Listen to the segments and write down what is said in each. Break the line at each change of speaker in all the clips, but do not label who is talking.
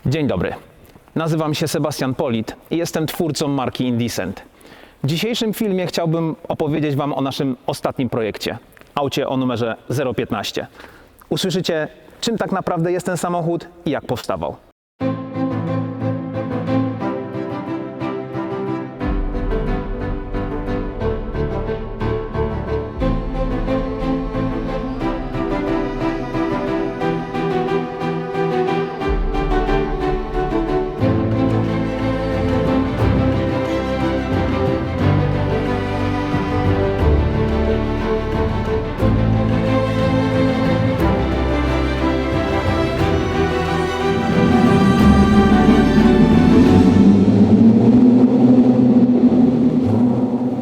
Dzień dobry, nazywam się Sebastian Polit i jestem twórcą marki Indecent. W dzisiejszym filmie chciałbym opowiedzieć Wam o naszym ostatnim projekcie, aucie o numerze 015. Usłyszycie, czym tak naprawdę jest ten samochód i jak powstawał.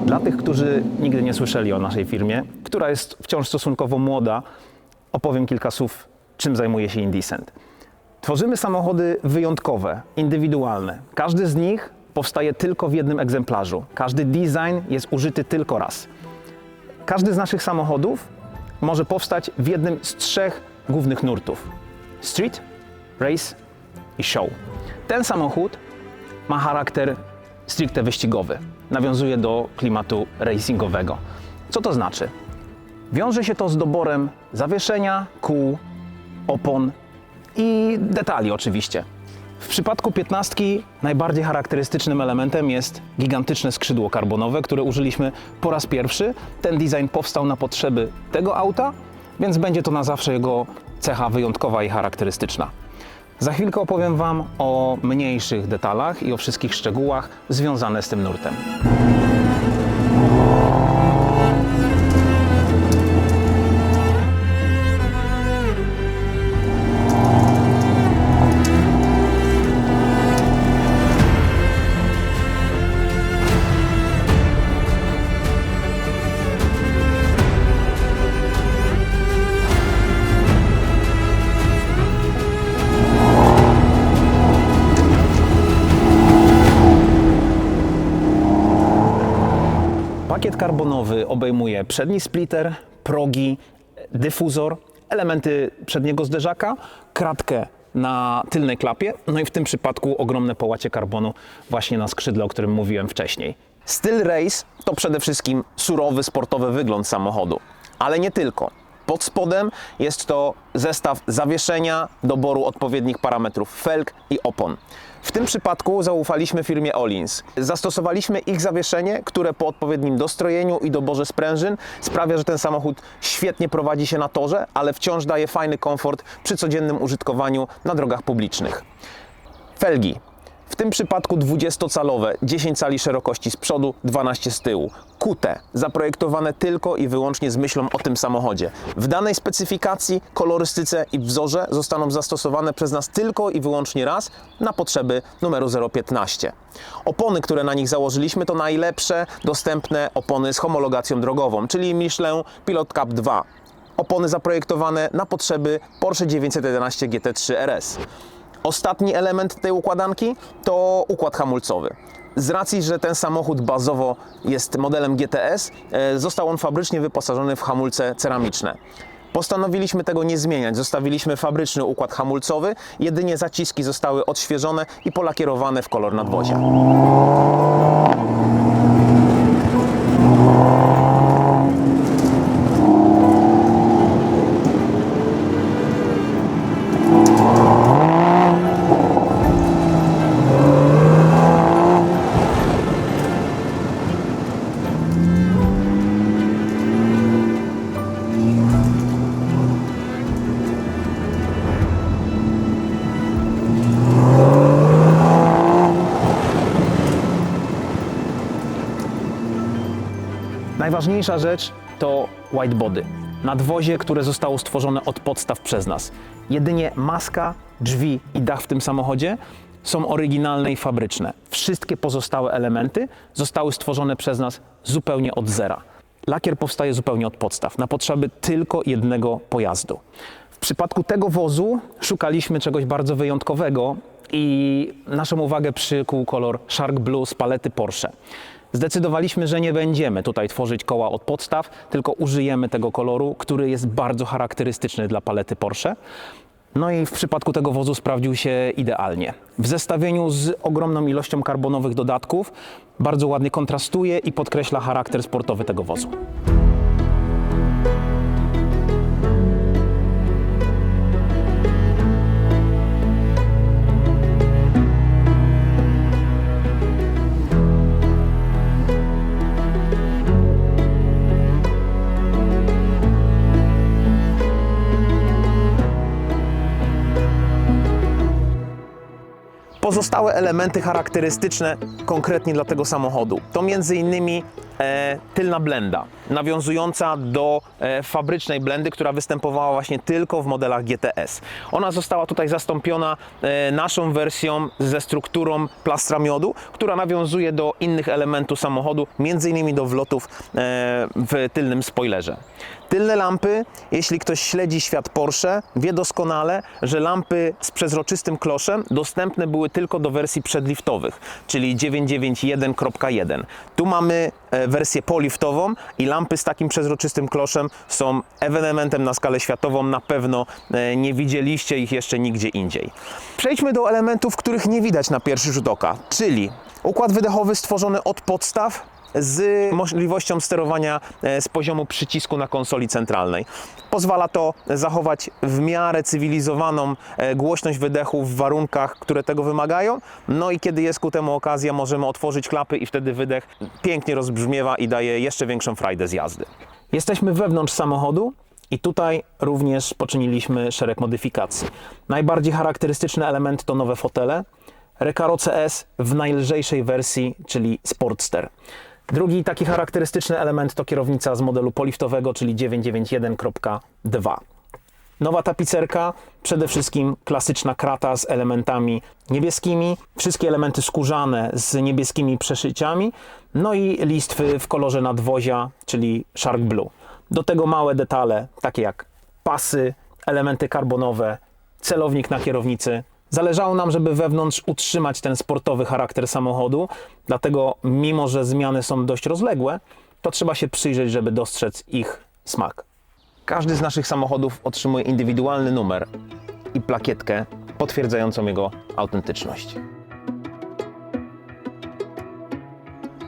Dla tych, którzy nigdy nie słyszeli o naszej firmie, która jest wciąż stosunkowo młoda, opowiem kilka słów, czym zajmuje się Indecent. Tworzymy samochody wyjątkowe, indywidualne. Każdy z nich powstaje tylko w jednym egzemplarzu. Każdy design jest użyty tylko raz. Każdy z naszych samochodów może powstać w jednym z trzech głównych nurtów: street, race i show. Ten samochód ma charakter stricte wyścigowy. Nawiązuje do klimatu racingowego. Co to znaczy? Wiąże się to z doborem zawieszenia, kół, opon i detali oczywiście. W przypadku 15 najbardziej charakterystycznym elementem jest gigantyczne skrzydło karbonowe, które użyliśmy po raz pierwszy. Ten design powstał na potrzeby tego auta, więc będzie to na zawsze jego cecha wyjątkowa i charakterystyczna. Za chwilkę opowiem Wam o mniejszych detalach i o wszystkich szczegółach związanych z tym nurtem. Pakiet karbonowy obejmuje przedni splitter, progi, dyfuzor, elementy przedniego zderzaka, kratkę na tylnej klapie, no i w tym przypadku ogromne połacie karbonu właśnie na skrzydle, o którym mówiłem wcześniej. Styl race to przede wszystkim surowy, sportowy wygląd samochodu, ale nie tylko. Pod spodem jest to zestaw zawieszenia, doboru odpowiednich parametrów felg i opon. W tym przypadku zaufaliśmy firmie Öhlins. Zastosowaliśmy ich zawieszenie, które po odpowiednim dostrojeniu i doborze sprężyn sprawia, że ten samochód świetnie prowadzi się na torze, ale wciąż daje fajny komfort przy codziennym użytkowaniu na drogach publicznych. Felgi. W tym przypadku 20-calowe, 10 cali szerokości z przodu, 12 z tyłu. Kute, zaprojektowane tylko i wyłącznie z myślą o tym samochodzie. W danej specyfikacji, kolorystyce i wzorze zostaną zastosowane przez nas tylko i wyłącznie raz na potrzeby numeru 015. Opony, które na nich założyliśmy, to najlepsze dostępne opony z homologacją drogową, czyli Michelin Pilot Cup 2. Opony zaprojektowane na potrzeby Porsche 911 GT3 RS. Ostatni element tej układanki to układ hamulcowy. Z racji, że ten samochód bazowo jest modelem GTS, został on fabrycznie wyposażony w hamulce ceramiczne. Postanowiliśmy tego nie zmieniać, zostawiliśmy fabryczny układ hamulcowy, jedynie zaciski zostały odświeżone i polakierowane w kolor nadwozia. Najważniejsza rzecz to whitebody. Nadwozie, które zostało stworzone od podstaw przez nas. Jedynie maska, drzwi i dach w tym samochodzie są oryginalne i fabryczne. Wszystkie pozostałe elementy zostały stworzone przez nas zupełnie od zera. Lakier powstaje zupełnie od podstaw, na potrzeby tylko jednego pojazdu. W przypadku tego wozu szukaliśmy czegoś bardzo wyjątkowego i naszą uwagę przykuł kolor Shark Blue z palety Porsche. Zdecydowaliśmy, że nie będziemy tutaj tworzyć koła od podstaw, tylko użyjemy tego koloru, który jest bardzo charakterystyczny dla palety Porsche. No i w przypadku tego wozu sprawdził się idealnie. W zestawieniu z ogromną ilością karbonowych dodatków bardzo ładnie kontrastuje i podkreśla charakter sportowy tego wozu. Pozostałe elementy charakterystyczne konkretnie dla tego samochodu to m.in. tylna blenda, nawiązująca do fabrycznej blendy, która występowała właśnie tylko w modelach GTS. Ona została tutaj zastąpiona naszą wersją ze strukturą plastra miodu, która nawiązuje do innych elementów samochodu, m.in. do wlotów w tylnym spoilerze. Tylne lampy, jeśli ktoś śledzi świat Porsche, wie doskonale, że lampy z przezroczystym kloszem dostępne były tylko do wersji przedliftowych, czyli 991.1. Tu mamy wersję poliftową i lampy z takim przezroczystym kloszem są ewenementem na skalę światową. Na pewno nie widzieliście ich jeszcze nigdzie indziej. Przejdźmy do elementów, których nie widać na pierwszy rzut oka, czyli układ wydechowy stworzony od podstaw, z możliwością sterowania z poziomu przycisku na konsoli centralnej. Pozwala to zachować w miarę cywilizowaną głośność wydechu w warunkach, które tego wymagają. No i kiedy jest ku temu okazja, możemy otworzyć klapy i wtedy wydech pięknie rozbrzmiewa i daje jeszcze większą frajdę z jazdy. Jesteśmy wewnątrz samochodu i tutaj również poczyniliśmy szereg modyfikacji. Najbardziej charakterystyczny element to nowe fotele. Recaro CS w najlżejszej wersji, czyli Sportster. Drugi taki charakterystyczny element to kierownica z modelu poliftowego, czyli 991.2. Nowa tapicerka, przede wszystkim klasyczna krata z elementami niebieskimi, wszystkie elementy skórzane z niebieskimi przeszyciami, no i listwy w kolorze nadwozia, czyli Shark Blue. Do tego małe detale, takie jak pasy, elementy karbonowe, celownik na kierownicy. Zależało nam, żeby wewnątrz utrzymać ten sportowy charakter samochodu, dlatego mimo, że zmiany są dość rozległe, to trzeba się przyjrzeć, żeby dostrzec ich smak. Każdy z naszych samochodów otrzymuje indywidualny numer i plakietkę potwierdzającą jego autentyczność.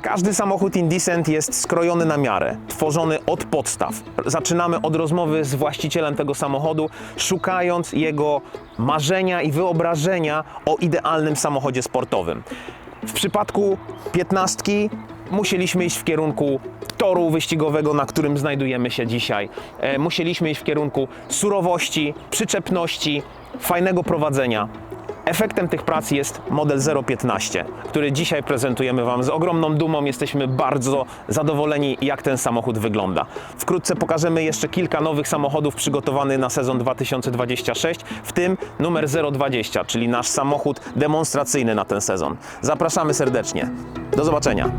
Każdy samochód Indecent jest skrojony na miarę, tworzony od podstaw. Zaczynamy od rozmowy z właścicielem tego samochodu, szukając jego marzenia i wyobrażenia o idealnym samochodzie sportowym. W przypadku 15 musieliśmy iść w kierunku toru wyścigowego, na którym znajdujemy się dzisiaj. Musieliśmy iść w kierunku surowości, przyczepności, fajnego prowadzenia. Efektem tych prac jest model 015, który dzisiaj prezentujemy Wam z ogromną dumą. Jesteśmy bardzo zadowoleni, jak ten samochód wygląda. Wkrótce pokażemy jeszcze kilka nowych samochodów przygotowanych na sezon 2026, w tym numer 020, czyli nasz samochód demonstracyjny na ten sezon. Zapraszamy serdecznie. Do zobaczenia.